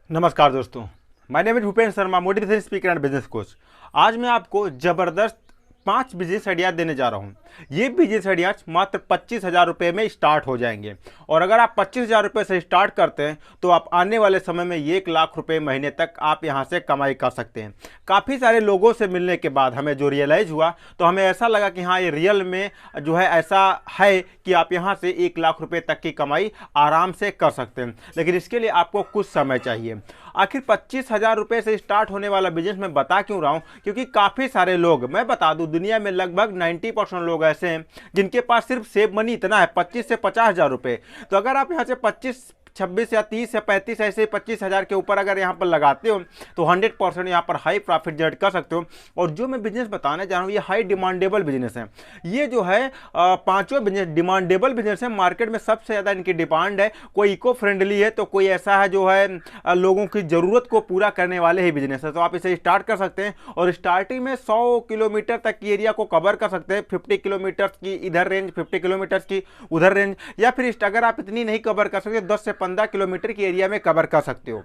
नमस्कार दोस्तों, my name is Bhupendra Sharma, motivation speaker and business coach. आज मैं आपको ज़बरदस्त 5 बिजनेस आइडियाज देने जा रहा हूँ। ये बिजनेस आइडियाज मात्र 25,000 रुपये में स्टार्ट हो जाएंगे और अगर आप 25,000 रुपये से स्टार्ट करते हैं तो आप आने वाले समय में 1 लाख रुपये महीने तक आप यहाँ से कमाई कर सकते हैं। काफ़ी सारे लोगों से मिलने के बाद हमें जो रियलाइज़ हुआ तो हमें ऐसा लगा कि हाँ, ये रियल में जो है ऐसा है कि आप यहाँ से 1 लाख रुपये तक की कमाई आराम से कर सकते हैं, लेकिन इसके लिए आपको कुछ समय चाहिए। आखिर 25,000 रुपये से स्टार्ट होने वाला बिजनेस मैं बता क्यों रहा हूँ? क्योंकि काफ़ी सारे लोग, मैं बता दूँ, दुनिया में लगभग 90% लोग ऐसे हैं जिनके पास सिर्फ सेव मनी इतना है 25 से 50,000 रुपये। तो अगर आप यहाँ से 25, 26 या 30 या 35 ऐसे 25,000 के ऊपर अगर यहाँ पर लगाते हो तो 100% यहाँ पर हाई प्रॉफिट जनरेट कर सकते हो। और जो मैं बिजनेस बताने जा रहा हूँ ये हाई डिमांडेबल बिजनेस है। ये जो है पांचों बिजनेस डिमांडेबल बिजनेस है। मार्केट में सबसे ज़्यादा इनकी डिमांड है। कोई इको फ्रेंडली है तो कोई ऐसा है जो है लोगों की ज़रूरत को पूरा करने वाले ही बिजनेस है। तो आप इसे स्टार्ट कर सकते हैं और स्टार्टिंग में 100 किलोमीटर तक की एरिया को कवर कर सकते हैं। 50 किलोमीटर की इधर रेंज, 50 किलोमीटर की उधर रेंज, या फिर अगर आप इतनी नहीं कवर कर सकते 10 से 15 किलोमीटर की एरिया में कवर कर सकते हो।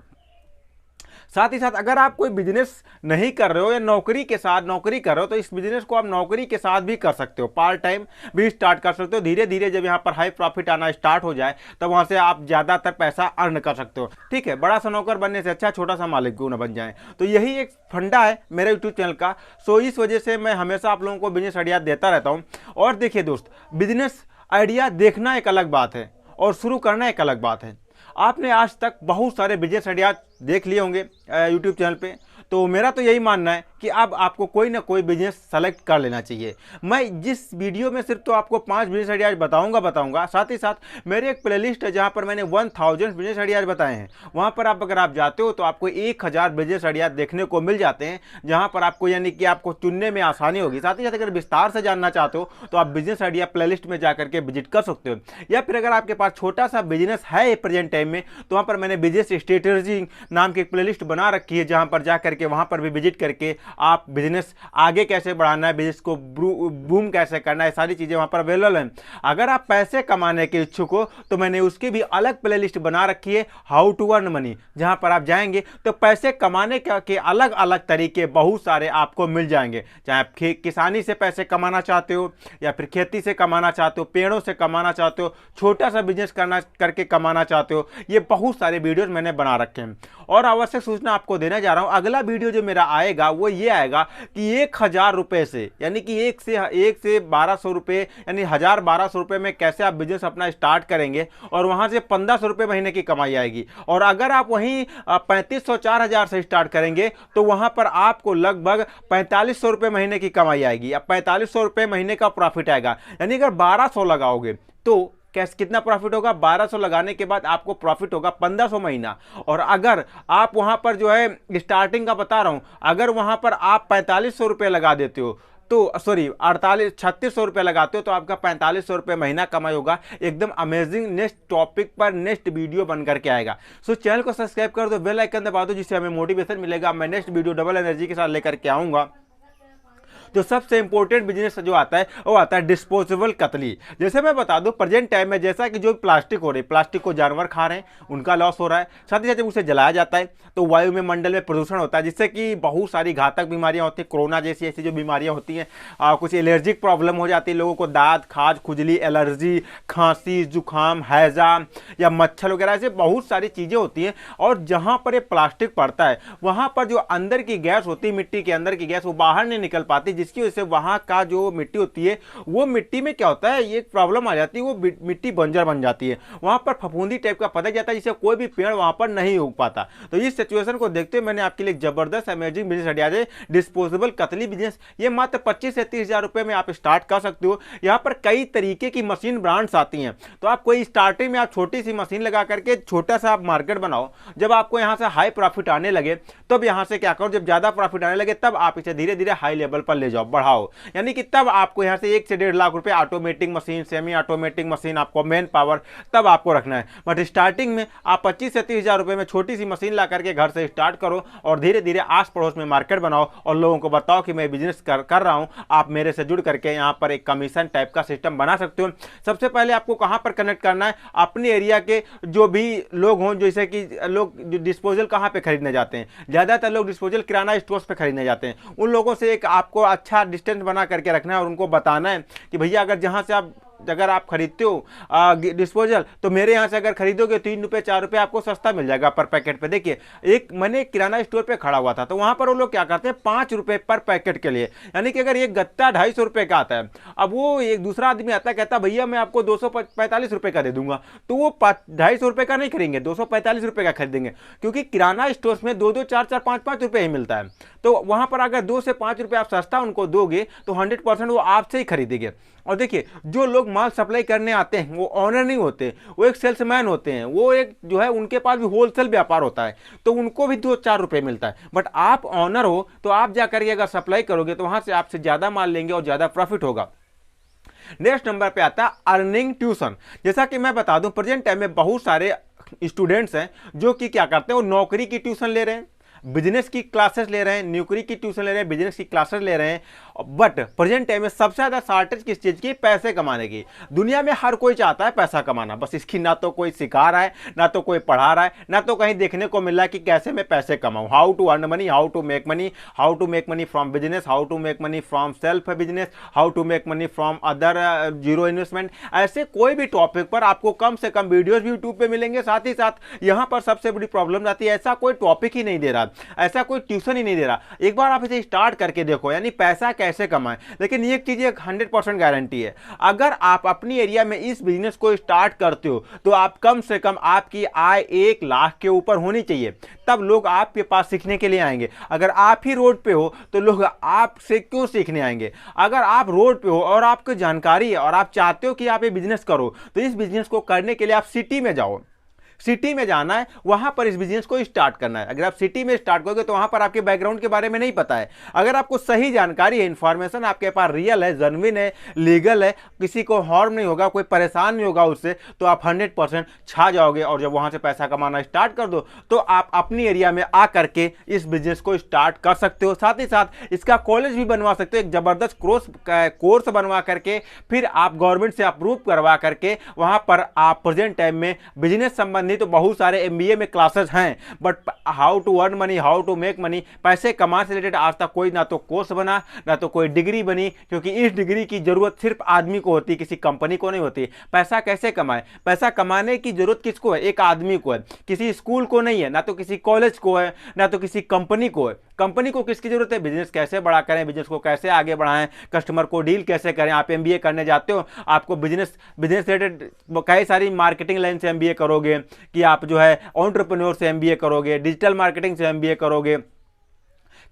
साथ ही साथ अगर आप कोई बिजनेस नहीं कर रहे हो या नौकरी के साथ नौकरी कर रहे हो तो इस बिजनेस को आप नौकरी के साथ भी कर सकते हो, पार्ट टाइम भी स्टार्ट कर सकते हो। धीरे धीरे जब यहाँ पर हाई प्रॉफिट आना स्टार्ट हो जाए तब वहाँ से आप ज़्यादातर पैसा अर्न कर सकते हो। ठीक है, बड़ा सा नौकर बनने से अच्छा छोटा सा मालिक क्यों ना बन जाए। तो यही एक फंडा है मेरे यूट्यूब चैनल का। सो इस वजह से मैं हमेशा आप लोगों को बिजनेस आइडिया देता रहता हूँ। और देखिए दोस्त, बिजनेस आइडिया देखना एक अलग बात है और शुरू करना एक अलग बात है। आपने आज तक बहुत सारे बिजनेस आइडिया देख लिए होंगे यूट्यूब चैनल पे, तो मेरा तो यही मानना है कि अब आपको कोई ना कोई बिजनेस सेलेक्ट कर लेना चाहिए। मैं जिस वीडियो में सिर्फ तो आपको 5 बिजनेस आइडियाज बताऊंगा, साथ ही साथ मेरे एक प्लेलिस्ट है जहां पर मैंने 1000 बिजनेस आइडियाज बताए हैं। वहां पर अगर आप जाते हो तो आपको 1000 बिजनेस आइडियाज देखने को मिल जाते हैं, जहां पर आपको यानी कि आपको चुनने में आसानी होगी। साथ ही साथ अगर विस्तार से जानना चाहते हो तो आप बिजनेस आइडिया प्लेलिस्ट में जाकर के विजिट कर सकते हो, या फिर अगर आपके पास छोटा सा बिजनेस है प्रेजेंट टाइम में तो वहां पर मैंने बिजनेस स्ट्रेटेजी नाम की एक प्लेलिस्ट बना रखी है, जहां पर जाकर के वहां पर भी विजिट करके आप बिजनेस आगे कैसे बढ़ाना है, बिजनेस को बूम कैसे करना है, सारी चीजें वहां पर अवेलेबल हैं। अगर आप पैसे कमाने के इच्छुक हो तो मैंने उसकी भी अलग प्लेलिस्ट बना रखी है, हाउ टू अर्न मनी, जहां पर आप जाएंगे तो पैसे कमाने के अलग अलग तरीके बहुत सारे आपको मिल जाएंगे। चाहे आप किसानी से पैसे कमाना चाहते हो या फिर खेती से कमाना चाहते हो, पेड़ों से कमाना चाहते हो, छोटा सा बिजनेस करके कमाना चाहते हो, ये बहुत सारे वीडियोस मैंने बना रखे हैं। और आवश्यक सूचना आपको देने जा रहा हूं, अगला वीडियो जो मेरा आएगा वो ये आएगा कि 1,000 रुपए से, यानी कि 1 से 1200 रुपए, यानी 1,000-1,200 रुपए में कैसे आप बिजनेस अपना स्टार्ट करेंगे और वहां से 1,500 रुपए महीने की कमाई आएगी। और अगर आप वहीं 3,500-4,000 से स्टार्ट करेंगे तो वहां पर आपको लगभग 4,500 रुपए महीने की कमाई आएगी, अब 4,500 रुपए महीने का प्रॉफिट आएगा। यानी अगर 1,200 लगाओगे तो कैसे कितना प्रॉफिट होगा? 1,200 लगाने के बाद आपको प्रॉफिट होगा 1,500 महीना। और अगर आप वहां पर जो है स्टार्टिंग का बता रहा हूं, अगर वहां पर आप 4,500 रुपये लगा देते हो तो 3600 रुपये लगाते हो तो आपका 4,500 रुपये महीना कमाई होगा। एकदम अमेजिंग नेक्स्ट टॉपिक पर नेक्स्ट वीडियो बन करके आएगा। सो चैनल को सब्सक्राइब कर दो, बेल आइकन दबा दो, जिससे हमें मोटिवेशन मिलेगा। मैं नेक्स्ट वीडियो डबल एनर्जी के साथ लेकर के आऊंगा। जो सबसे इंपॉर्टेंट बिजनेस जो आता है वो आता है डिस्पोजेबल कतली। जैसे मैं बता दूं प्रेजेंट टाइम में जैसा कि जो प्लास्टिक हो रही है, प्लास्टिक को जानवर खा रहे हैं, उनका लॉस हो रहा है। साथ ही साथ जब उसे जलाया जाता है तो वायु में, मंडल में प्रदूषण होता है, जिससे कि बहुत सारी घातक बीमारियां होती हैं। कोरोना जैसी ऐसी जो बीमारियां होती हैं, कुछ एलर्जिक प्रॉब्लम हो जाती है लोगों को, दांत, खाज, खुजली, एलर्जी, खांसी, जुकाम, हैजा या मच्छर वगैरह, ऐसे बहुत सारी चीज़ें होती हैं। और जहाँ पर ये प्लास्टिक पड़ता है वहाँ पर जो अंदर की गैस होती है, मिट्टी के अंदर की गैस, वो बाहर नहीं निकल पाती, जिसकी वजह से वहां का जो मिट्टी होती है वो मिट्टी में क्या होता है, ये प्रॉब्लम आ जाती है, वो मिट्टी बंजर बन जाती है। वहां पर फफूंदी टाइप का पता जाता है, जिससे कोई भी पेड़ वहां पर नहीं उग पाता। तो इस सिचुएशन को देखते हुए मैंने आपके लिए जबरदस्त अमेजिंग बिजनेस आइडिया है, डिस्पोजेबल कतली बिजनेस। ये मात्र 25 से 30,000 रुपए में आप स्टार्ट कर सकते हो। यहाँ पर कई तरीके की मशीन ब्रांड्स आती हैं, तो आप कोई स्टार्टिंग में आप छोटी सी मशीन लगा करके छोटा सा आप मार्केट बनाओ। जब आपको यहाँ से हाई प्रॉफिट आने लगे तब यहाँ से क्या करो, जब ज्यादा प्रॉफिट आने लगे तब आप इसे धीरे धीरे हाई लेवल पर ले ले जाओ, बढ़ाओ, यानी कि तब आपको यहाँ से 1 से 1.5 लाख रुपए automatic machine, semi automatic machine, आपको मैन पावर तब आपको रखना है। बट स्टार्टिंग में आप 25 से 30 हज़ार रुपए में छोटी सी मशीन ला करके घर से स्टार्ट करो और धीरे धीरे आस पड़ोस में मार्केट बनाओ और लोगों को बताओ कि मैं बिजनेस कर रहा हूं, आप मेरे से जुड़ करके यहाँ पर एक कमीशन टाइप का सिस्टम बना सकते हो। सबसे पहले आपको कहां पर कनेक्ट करना है, अपने एरिया के जो भी लोग हों, जैसे कि लोग जो डिस्पोजल कहां पे खरीदने जाते हैं, ज्यादातर लोग डिस्पोजल किराना स्टोर्स पे खरीदने जाते हैं, उन लोगों से एक आपको अच्छा डिस्टेंस बना करके रखना है और उनको बताना है कि भैया अगर आप खरीदते हो डिस्पोजल, तो मेरे यहाँ से अगर खरीदोगे 3 रुपये 4 रुपये आपको सस्ता मिल जाएगा पर पैकेट पे। देखिए, मैंने किराना स्टोर पे खड़ा हुआ था, तो वहां पर वो लोग क्या करते हैं, 5 रुपये पर पैकेट के लिए, यानी कि अगर एक गत्ता 250 रुपये का आता है, अब वो एक दूसरा आदमी आता है, कहता भैया मैं आपको 245 रुपये का दे दूंगा, तो वो 250 रुपये का नहीं खरीदेंगे, 245 रुपये का खरीदेंगे, क्योंकि किराना स्टोर में 2-2 4-4 5-5 रुपये ही मिलता है। तो वहां पर अगर 2 से 5 रुपये आप सस्ता उनको दोगे तो 100% वो आपसे ही खरीदेंगे। और देखिए, जो लोग माल सप्लाई करने आते हैं वो ऑनर नहीं होते, वो एक सेल्समैन होते हैं, वो एक जो है उनके पास भी होलसेल व्यापार होता है, तो उनको भी 2-4 रुपये मिलता है। बट आप ऑनर हो तो आप जाकर के अगर सप्लाई करोगे तो वहां से आपसे ज्यादा माल लेंगे और ज्यादा प्रॉफिट होगा। नेक्स्ट नंबर पे आता है अर्निंग ट्यूशन। जैसा कि मैं बता दूं, प्रेजेंट टाइम में बहुत सारे स्टूडेंट्स हैं जो कि क्या करते हैं, वो नौकरी की ट्यूशन ले रहे हैं, बिजनेस की क्लासेस ले रहे हैं, नौकरी की ट्यूशन ले रहे हैं, बिजनेस की क्लासेस ले रहे हैं। बट प्रेजेंट टाइम में सबसे ज्यादा शॉर्टेज किस चीज की, पैसे कमाने की। दुनिया में हर कोई चाहता है पैसा कमाना, बस इसकी ना तो कोई सिखा रहा है, ना तो कोई पढ़ा रहा है, ना तो कहीं देखने को मिल रहा है कि कैसे मैं पैसे कमाऊं, how to earn money, how to make money, how to make money from business, how to make money from self business, how to make money from other zero investment. ऐसे कोई भी टॉपिक पर आपको कम से कम वीडियोज भी YouTube पे मिलेंगे। साथ ही साथ यहां पर सबसे बड़ी प्रॉब्लम आती है, ऐसा कोई टॉपिक ही नहीं दे रहा, ऐसा कोई ट्यूशन ही नहीं दे रहा। एक बार आप इसे स्टार्ट करके देखो, यानी पैसा कैसे कमाएं। लेकिन ये चीज एक 100% गारंटी है, अगर आप अपनी एरिया में इस बिजनेस को स्टार्ट करते हो तो आप कम से कम आपकी आय 1 लाख के ऊपर होनी चाहिए, तब लोग आपके पास सीखने के लिए आएंगे। अगर आप ही रोड पे हो तो लोग आपसे क्यों सीखने आएंगे। अगर आप रोड पे हो और आपको जानकारी है और आप चाहते हो कि आप ये बिजनेस करो, तो इस बिजनेस को करने के लिए आप सिटी में जाओ, सिटी में जाना है, वहां पर इस बिजनेस को स्टार्ट करना है। अगर आप सिटी में स्टार्ट करोगे तो वहां पर आपके बैकग्राउंड के बारे में नहीं पता है, अगर आपको सही जानकारी है, इंफॉर्मेशन आपके पास रियल है, जेन्युइन है, लीगल है, किसी को हार्म नहीं होगा, कोई परेशान नहीं होगा उससे, तो आप 100% छा जाओगे। और जब वहां से पैसा कमाना स्टार्ट कर दो तो आप अपनी एरिया में आ करके इस बिजनेस को स्टार्ट कर सकते हो। साथ ही साथ इसका कॉलेज भी बनवा सकते हो, एक जबरदस्त कोर्स बनवा करके फिर आप गवर्नमेंट से अप्रूव करवा करके वहां पर आप प्रेजेंट टाइम में बिजनेस संबंधी तो बहुत सारे एमबीए में क्लासेस हैं, but how to earn money, how to make money, पैसे कमाने से रिलेटेड आज तक कोई ना तो कोर्स बना, ना तो कोई डिग्री बनी, क्योंकि इस डिग्री की जरूरत सिर्फ आदमी को होती है, किसी कंपनी को नहीं होती। पैसा कैसे कमाए, पैसा कमाने की जरूरत किसको है, एक आदमी को है, किसी स्कूल को नहीं है, ना तो किसी कॉलेज को है, ना तो किसी कंपनी को है। कंपनी को किसकी जरूरत है, बिजनेस कैसे बड़ा करें, बिजनेस को कैसे आगे बढ़ाएं, कस्टमर को डील कैसे करें। आप एमबीए करने जाते हो, आपको बिजनेस रिलेटेड कई सारी मार्केटिंग लाइन से एमबीए करोगे, कि आप जो है एंटरप्रेन्योर से एमबीए करोगे, डिजिटल मार्केटिंग से एमबीए करोगे,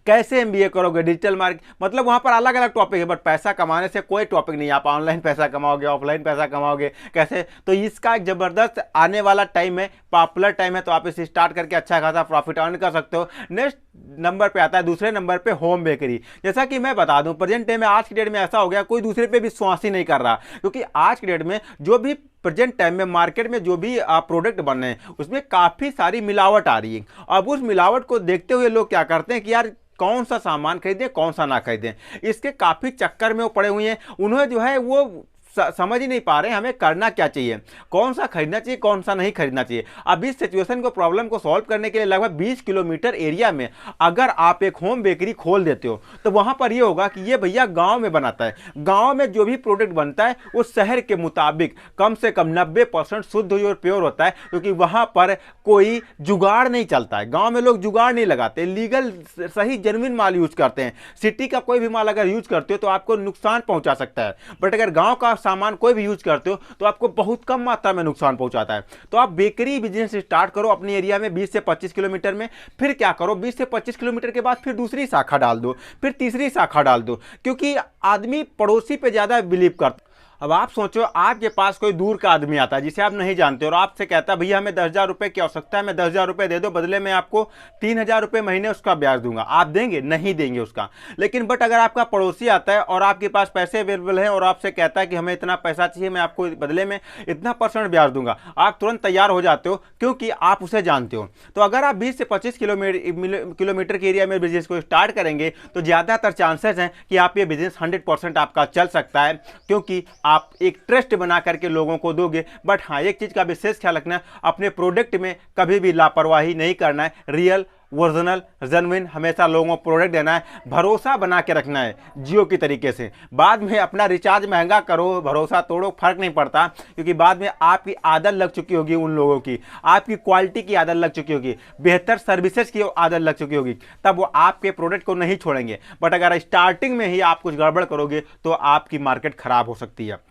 कैसे एमबीए करोगे, डिजिटल मार्केट, मतलब वहां पर अलग अलग टॉपिक है, बट पैसा कमाने से कोई टॉपिक नहीं। आप ऑनलाइन पैसा कमाओगे, ऑफलाइन पैसा कमाओगे, कैसे, तो इसका एक जबरदस्त आने वाला टाइम है, पॉपुलर टाइम है, तो आप इसे स्टार्ट करके अच्छा खासा प्रॉफिट अर्न कर सकते हो। नेक्स्ट नंबर पे आता है, दूसरे नंबर पे होम बेकरी। जैसा कि मैं बता दूं, प्रेजेंट टाइम में आज की डेट में ऐसा हो गया, कोई दूसरे पे विश्वास ही नहीं कर रहा, क्योंकि आज की डेट में जो भी प्रेजेंट टाइम में मार्केट में जो भी प्रोडक्ट बन रहे हैं उसमें काफी सारी मिलावट आ रही है। अब उस मिलावट को देखते हुए लोग क्या करते हैं कि यार कौन सा सामान खरीदें, कौन सा ना खरीदें, इसके काफी चक्कर में वो पड़े हुए हैं। उन्हें जो है वो समझ ही नहीं पा रहे हमें करना क्या चाहिए, कौन सा खरीदना चाहिए, कौन सा नहीं खरीदना चाहिए। अब इस सिचुएशन को, प्रॉब्लम को सॉल्व करने के लिए लगभग 20 किलोमीटर एरिया में अगर आप एक होम बेकरी खोल देते हो तो वहां पर ये होगा कि ये भैया गांव में बनाता है, गांव में जो भी प्रोडक्ट बनता है वो शहर के मुताबिक कम से कम 90% शुद्ध और प्योर होता है, क्योंकि वहां पर कोई जुगाड़ नहीं चलता है। गांव में लोग जुगाड़ नहीं लगाते, लीगल सही जेन्युइन माल यूज करते हैं। सिटी का कोई भी माल अगर यूज करते हो तो आपको नुकसान पहुंचा सकता है, बट अगर गांव का सामान कोई भी यूज करते हो तो आपको बहुत कम मात्रा में नुकसान पहुंचाता है। तो आप बेकरी बिजनेस स्टार्ट करो अपनी एरिया में 20 से 25 किलोमीटर में, फिर क्या करो, 20 से 25 किलोमीटर के बाद फिर दूसरी शाखा डाल दो, फिर तीसरी शाखा डाल दो, क्योंकि आदमी पड़ोसी पे ज्यादा बिलीव करता। अब आप सोचो, आपके पास कोई दूर का आदमी आता है जिसे आप नहीं जानते और आपसे कहता है भैया हमें 10,000 रुपये की आवश्यकता है, मैं 10,000 रुपये दे दो, बदले में आपको 3,000 रुपये महीने उसका ब्याज दूंगा। आप देंगे? नहीं देंगे उसका। लेकिन बट अगर आपका पड़ोसी आता है और आपके पास पैसे अवेलेबल है और आपसे कहता है कि हमें इतना पैसा चाहिए, मैं आपको बदले में इतना % ब्याज दूंगा, आप तुरंत तैयार हो जाते हो क्योंकि आप उसे जानते हो। तो अगर आप 20 से 25 किलोमीटर के एरिया में बिजनेस को स्टार्ट करेंगे तो ज़्यादातर चांसेस हैं कि आप ये बिजनेस 100% आपका चल सकता है, क्योंकि आप एक ट्रस्ट बना करके लोगों को दोगे। बट हाँ, एक चीज़ का विशेष ख्याल रखना है, अपने प्रोडक्ट में कभी भी लापरवाही नहीं करना है। रियल, ओरिजिनल, जेन्युइन हमेशा लोगों को प्रोडक्ट देना है, भरोसा बना के रखना है जियो की तरीके से। बाद में अपना रिचार्ज महंगा करो, भरोसा तोड़ो, फर्क नहीं पड़ता, क्योंकि बाद में आपकी आदत लग चुकी होगी उन लोगों की, आपकी क्वालिटी की आदत लग चुकी होगी, बेहतर सर्विसेज की आदत लग चुकी होगी, तब वो आपके प्रोडक्ट को नहीं छोड़ेंगे। बट अगर स्टार्टिंग में ही आप कुछ गड़बड़ करोगे तो आपकी मार्केट खराब हो सकती है।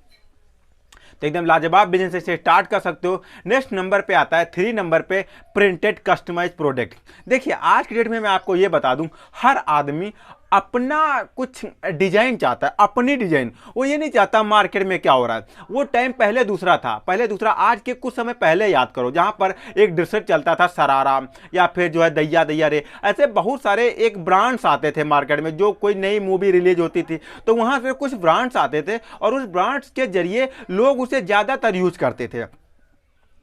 तो एकदम लाजवाब बिजनेस से स्टार्ट कर सकते हो। नेक्स्ट नंबर पे आता है 3 नंबर पे प्रिंटेड कस्टमाइज प्रोडक्ट। देखिए आज की डेट में मैं आपको ये बता दूं, हर आदमी अपना कुछ डिजाइन चाहता है, अपनी डिजाइन। वो ये नहीं चाहता मार्केट में क्या हो रहा है। वो टाइम पहले दूसरा था, पहले दूसरा, आज के कुछ समय पहले याद करो जहां पर एक ड्रेसेट चलता था सरारा, या फिर जो है दैया दैया रे, ऐसे बहुत सारे एक ब्रांड्स आते थे मार्केट में। जो कोई नई मूवी रिलीज होती थी तो वहां से कुछ ब्रांड्स आते थे और उस ब्रांड्स के जरिए लोग उसे ज्यादातर यूज करते थे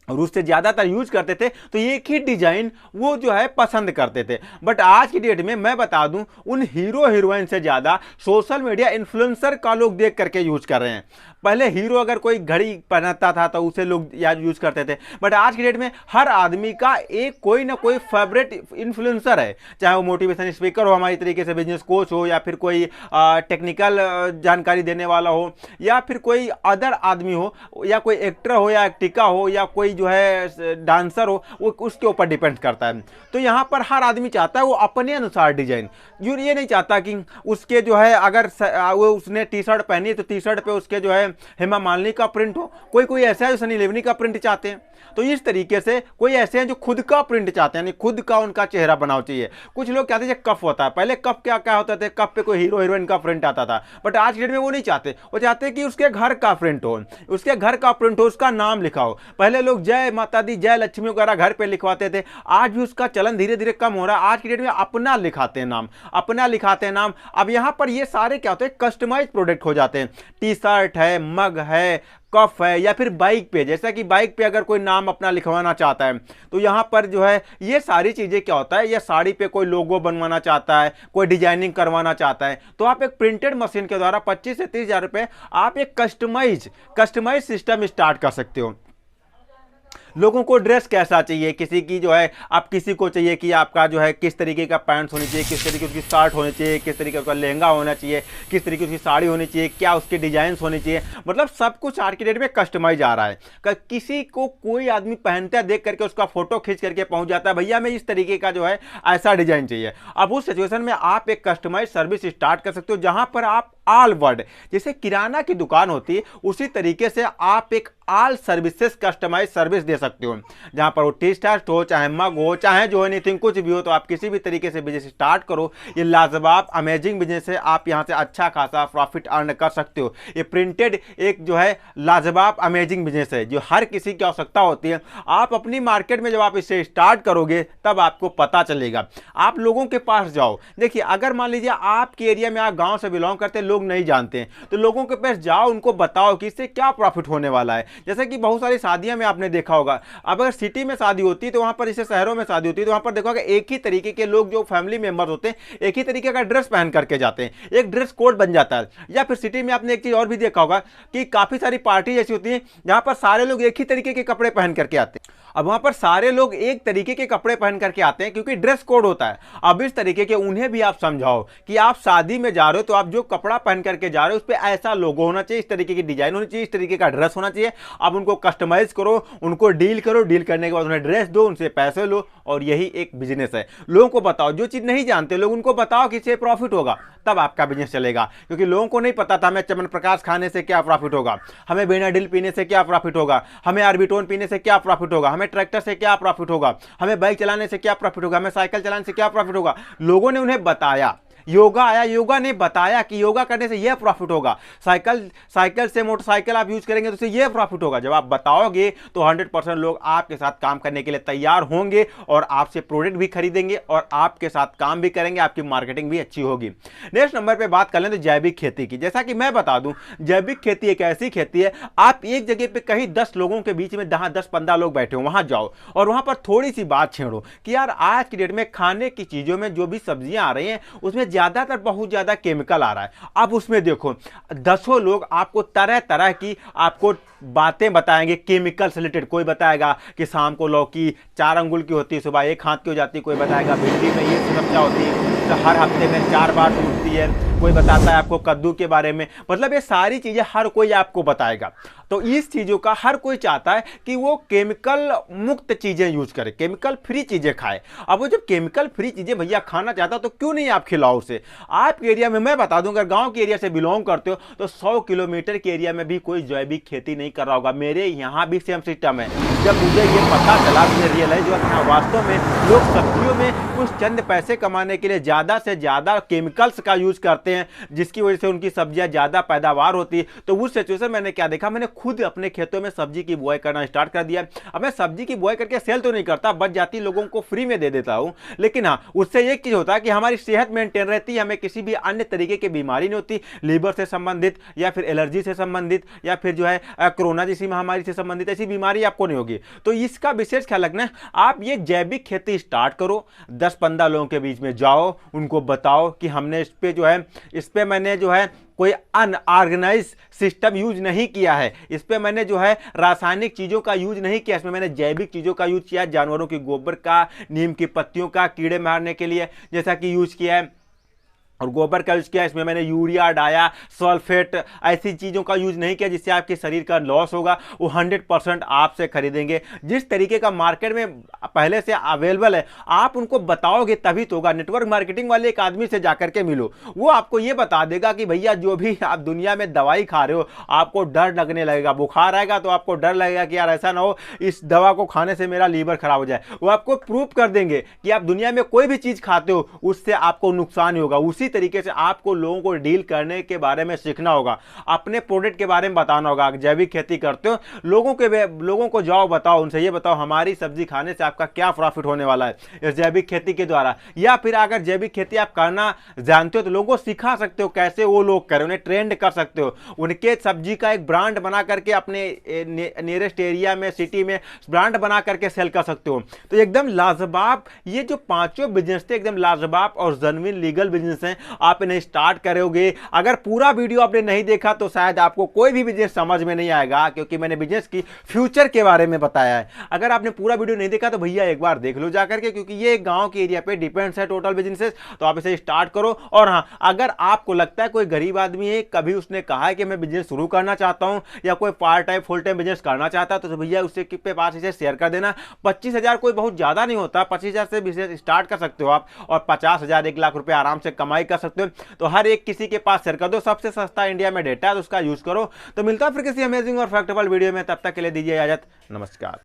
और उससे ज़्यादातर यूज करते थे, तो एक ही डिजाइन वो जो है पसंद करते थे। बट आज की डेट में मैं बता दूं, उन हीरो हीरोइन से ज़्यादा सोशल मीडिया इन्फ्लुएंसर का लोग देख करके यूज कर रहे हैं। पहले हीरो अगर कोई घड़ी पहनता था तो उसे लोग यूज करते थे, बट आज की डेट में हर आदमी का एक कोई ना कोई फेवरेट इन्फ्लुएंसर है, चाहे वो मोटिवेशन स्पीकर हो, हमारी तरीके से बिजनेस कोच हो, या फिर कोई टेक्निकल जानकारी देने वाला हो, या फिर कोई अदर आदमी हो, या कोई एक्टर हो, या एक्टिका हो, या कोई जो है डांसर हो, वो उसके ऊपर डिपेंड करता है। तो यहाँ पर हर आदमी चाहता है वो अपने अनुसार डिजाइन, ये नहीं चाहता कि उसके जो है अगर वो उसने टी शर्ट पहनी है तो टी शर्ट पे उसके जो है हेमा मालिनी का प्रिंट हो। कोई कोई ऐसा है जो सनी लियोनी का प्रिंट चाहते हैं। तो इस तरीके से कोई ऐसे हैं जो खुद का प्रिंट चाहते हैं, यानी खुद का उनका चेहरा बनाना चाहिए। कुछ लोग कहते हैं कफ होता है, पहले कफ क्या क्या होता था, कफ पे कोई हीरो हीरोइन का प्रिंट आता था, बट आज के डेट में वो नहीं चाहते। वो चाहते हैं कि उसके घर का प्रिंट हो, उसके घर का प्रिंट हो, उसका नाम लिखा हो। पहले लोग जय माता दी, जय लक्ष्मी वगैरह घर पे लिखवाते थे, आज भी उसका चलन धीरे धीरे कम हो रहा है। आज की डेट में अपना लिखाते हैं नाम, अपना लिखाते हैं नाम। अब यहां पर ये सारे क्या होते हैं, कस्टमाइज प्रोडक्ट हो जाते हैं। टी शर्ट है, मग है, कफ है, या फिर बाइक पे, जैसा कि बाइक पे अगर कोई नाम अपना लिखवाना चाहता है तो यहां पर जो है ये सारी चीजें क्या होता है, या साड़ी पे कोई लोगो बनवाना चाहता है, कोई डिजाइनिंग करवाना चाहता है, तो आप एक प्रिंटेड मशीन के द्वारा 25 से 30 हजार रुपए आप एक कस्टमाइज सिस्टम स्टार्ट कर सकते हो। लोगों को ड्रेस कैसा चाहिए, किसी की जो है, आप किसी को चाहिए कि आपका जो है किस तरीके का पैंट्स होनी चाहिए, किस तरीके की शर्ट होनी चाहिए, किस तरीके का लहंगा होना चाहिए, किस तरीके की साड़ी होनी चाहिए, क्या उसके डिजाइन होने चाहिए। मतलब सब कुछ आज की डेट में कस्टमाइज आ रहा है। किसी को कोई आदमी पहनता है देख करके उसका फोटो खींच करके पहुंच जाता है, भैया मैं इस तरीके का जो है ऐसा डिजाइन चाहिए। अब उस सिचुएशन में आप एक कस्टमाइज सर्विस स्टार्ट कर सकते हो, जहां पर आप ऑल वर्ड, जैसे किराना की दुकान होती है उसी तरीके से आप एक ऑल सर्विसेज कस्टमाइज सर्विस दे सकते हो, जहां पर वो टी शर्ट हो, चाहे मग हो, चाहे जो है एनीथिंग कुछ भी हो। तो आप किसी भी तरीके से बिजनेस स्टार्ट करो, ये लाजवाब अमेजिंग बिजनेस है, आप यहां से अच्छा खासा प्रॉफिट अर्न कर सकते हो। ये प्रिंटेड एक जो है लाजवाब अमेजिंग बिजनेस है जो हर किसी की आवश्यकता होती है। आप अपनी मार्केट में जब आप इसे स्टार्ट करोगे तब आपको पता चलेगा। आप लोगों के पास जाओ, देखिए अगर मान लीजिए आपके एरिया में आप गांव से बिलोंग करते हैं, लोग नहीं जानते हैं, तो लोगों के पास जाओ, उनको बताओ कि इससे क्या प्रॉफिट होने वाला है। जैसे कि बहुत सारी शादियां में आपने देखा होगा, अब अगर सिटी में शादी होती है तो वहां पर, जैसे शहरों में शादी होती है तो वहां पर देखोगे एक ही तरीके के लोग जो फैमिली मेंबर्स होते हैं एक ही तरीके का ड्रेस पहन करके जाते हैं, एक ड्रेस कोड बन जाता है। या फिर सिटी में आपने एक चीज और भी देखा होगा कि काफी सारी पार्टी ऐसी होती है जहां पर सारे लोग एक ही तरीके के कपड़े पहन करके आते हैं। अब वहां पर सारे लोग एक तरीके के कपड़े पहन करके आते हैं क्योंकि ड्रेस कोड होता है। अब इस तरीके के उन्हें भी आप समझाओ कि आप शादी में जा रहे हो तो आप जो कपड़ा पहन करके जा रहे हो उस पर ऐसा लोगो होना चाहिए, इस तरीके की डिजाइन होनी चाहिए, इस तरीके का ड्रेस होना चाहिए। आप उनको कस्टमाइज करो, उनको डील करो, डील करने के बाद उन्हें ड्रेस दो, उनसे पैसे लो, और यही एक बिजनेस है। लोगों को बताओ, जो चीज नहीं जानते लोग उनको बताओ कि इससे प्रॉफिट होगा, तब आपका बिजनेस चलेगा। क्योंकि लोगों को नहीं पता था हमें च्यवनप्राश खाने से क्या प्रॉफिट होगा, हमें बेनाडिल पीने से क्या प्रॉफिट होगा, हमें ऑर्बिटोन पीने से क्या प्रॉफिट होगा, हमें ट्रैक्टर से क्या प्रॉफिट होगा, हमें बाइक चलाने से क्या प्रॉफिट होगा, हमें साइकिल चलाने से क्या प्रॉफिट होगा। लोगों ने उन्हें बताया, योगा आया, योगा ने बताया कि योगा करने से यह प्रॉफिट होगा, साइकिल से मोटरसाइकिल आप यूज करेंगे तो उससे यह प्रॉफिट होगा। जब आप बताओगे तो 100% लोग आपके साथ काम करने के लिए तैयार होंगे और आपसे प्रोडक्ट भी खरीदेंगे और आपके साथ काम भी करेंगे, आपकी मार्केटिंग भी अच्छी होगी। नेक्स्ट नंबर पे बात कर लें तो जैविक खेती की। जैसा कि मैं बता दूं, जैविक खेती एक ऐसी खेती है, आप एक जगह पे कहीं 10 लोगों के बीच में 10-15 लोग बैठे हो, वहां जाओ और वहां पर थोड़ी सी बात छेड़ो कि यार आज की डेट में खाने की चीजों में जो भी सब्जियां आ रही हैं उसमें ज्यादातर बहुत ज्यादा केमिकल आ रहा है। अब उसमें देखो 10 लोग आपको तरह तरह की आपको बातें बताएंगे केमिकल से रिलेटेड। कोई बताएगा कि शाम को लौकी 4 अंगुल की होती है, सुबह 1 हाथ की हो जाती है। कोई बताएगा भिंडी में ये समस्या होती है तो हर हफ्ते में 4 बार टूटती है। कोई बताता है आपको कद्दू के बारे में। मतलब ये सारी चीजें हर कोई आपको बताएगा। तो इस चीजों का हर कोई चाहता है कि वो केमिकल मुक्त चीजें यूज करे, केमिकल फ्री चीजें खाए। अब वो जब केमिकल फ्री चीजें भैया खाना चाहता तो क्यों नहीं आप खिलाओ उसे। आपके एरिया में मैं बता दूं, अगर गांव के एरिया से बिलोंग करते हो तो 100 किलोमीटर के एरिया में भी कोई जैविक खेती नहीं कर रहा होगा। मेरे यहाँ भी सेम सिस्टम है। जब मुझे ये पता चला, मुझे रियलाइज हुआ कि वास्तव में लोग सब्जियों में कुछ चंद पैसे कमाने के लिए ज्यादा से ज्यादा केमिकल्स का यूज करते हैं, जिसकी वजह से उनकी सब्जियां ज्यादा पैदावार होती है। तो उस सिचुएशन मैंने क्या देखा, मैंने खुद अपने खेतों में सब्जी की बुआई करना स्टार्ट कर दिया। अब मैं सब्जी की बुआई करके सेल तो नहीं करता, बच जाती लोगों को फ्री में दे देता हूं, लेकिन हाँ उससे एक चीज होता है कि हमारी सेहत मेंटेन रहती है, हमें किसी भी अन्य तरीके की बीमारी नहीं होती, लीवर से संबंधित या फिर एलर्जी से संबंधित या फिर जो है कोरोना जैसी महामारी से संबंधित ऐसी बीमारी आपको नहीं होगी। तो इसका विशेष ख्याल रखना। आप ये जैविक खेती स्टार्ट करो, 10-15 लोगों के बीच में जाओ, उनको बताओ कि हमने इस पे मैंने जो है कोई अनऑर्गेनाइज सिस्टम यूज नहीं किया है, इस पे मैंने जो है रासायनिक चीजों का यूज नहीं किया, इसमें मैंने जैविक चीजों का यूज किया, जानवरों की गोबर का, नीम की पत्तियों का कीड़े मारने के लिए जैसा कि यूज किया है और गोबर का यूज किया। इसमें मैंने यूरिया, डाया, सल्फेट ऐसी चीज़ों का यूज नहीं किया जिससे आपके शरीर का लॉस होगा। वो 100% आपसे खरीदेंगे। जिस तरीके का मार्केट में पहले से अवेलेबल है आप उनको बताओगे तभी तो होगा। नेटवर्क मार्केटिंग वाले एक आदमी से जाकर के मिलो, वो आपको ये बता देगा कि भैया जो भी आप दुनिया में दवाई खा रहे हो आपको डर लगने लगेगा, बुखार आएगा तो आपको डर लगेगा कि यार ऐसा ना हो इस दवा को खाने से मेरा लीवर खराब हो जाए। वो आपको प्रूव कर देंगे कि आप दुनिया में कोई भी चीज़ खाते हो उससे आपको नुकसान ही होगा। उसी तरीके से आपको लोगों को डील करने के बारे में सीखना होगा, अपने प्रोडक्ट के बारे में बताना होगा। जैविक खेती करते हो लोगों को जाओ बताओ, उनसे ये बताओ हमारी सब्जी खाने से आपका क्या प्रॉफिट होने वाला है इस जैविक खेती के द्वारा। या फिर अगर जैविक खेती आप करना जानते हो तो लोगों को सिखा सकते हो कैसे वो लोग करें, उन्हें ट्रेंड कर सकते हो, उनके सब्जी का एक ब्रांड बना करके अपने नियरेस्ट एरिया में, सिटी में ब्रांड बना करके सेल कर सकते हो। तो एकदम लाजवाब ये जो 5 बिजनेस थे एकदम लाजवाब और जेन्युइन लीगल बिजनेस हैं। आप इन्हें स्टार्ट करोगे, अगर पूरा वीडियो आपने नहीं देखा तो शायद आपको कोई भी बिजनेस समझ में नहीं आएगा, क्योंकि मैंने बिजनेस की फ्यूचर के बारे में बताया है। अगर आपने पूरा वीडियो नहीं देखा तो भैया एक बार देख लो जाकर के, क्योंकि ये गांव के एरिया पे डिपेंड्स है टोटल बिजनेसेस। तो आप इसे स्टार्ट करो। और हाँ, अगर आपको लगता है कोई गरीब आदमी है, कभी उसने कहा है कि मैं बिजनेस शुरू करना चाहता हूं या कोई part time full time business करना चाहता है, तो भैया उसके पे पास इसे शेयर कर देना। 25,000 कोई बहुत ज्यादा नहीं होता, 25,000 से बिजनेस स्टार्ट कर सकते हो आप और 50,000 1 लाख रुपए आराम से कमाई कर सकते हो। तो हर एक किसी के पास शेयर कर दो, सबसे सस्ता इंडिया में डेटा है तो उसका यूज करो। तो मिलता है फिर किसी अमेजिंग और फैक्टेबल वीडियो में, तब तक के लिए दीजिए इजाजत, नमस्कार।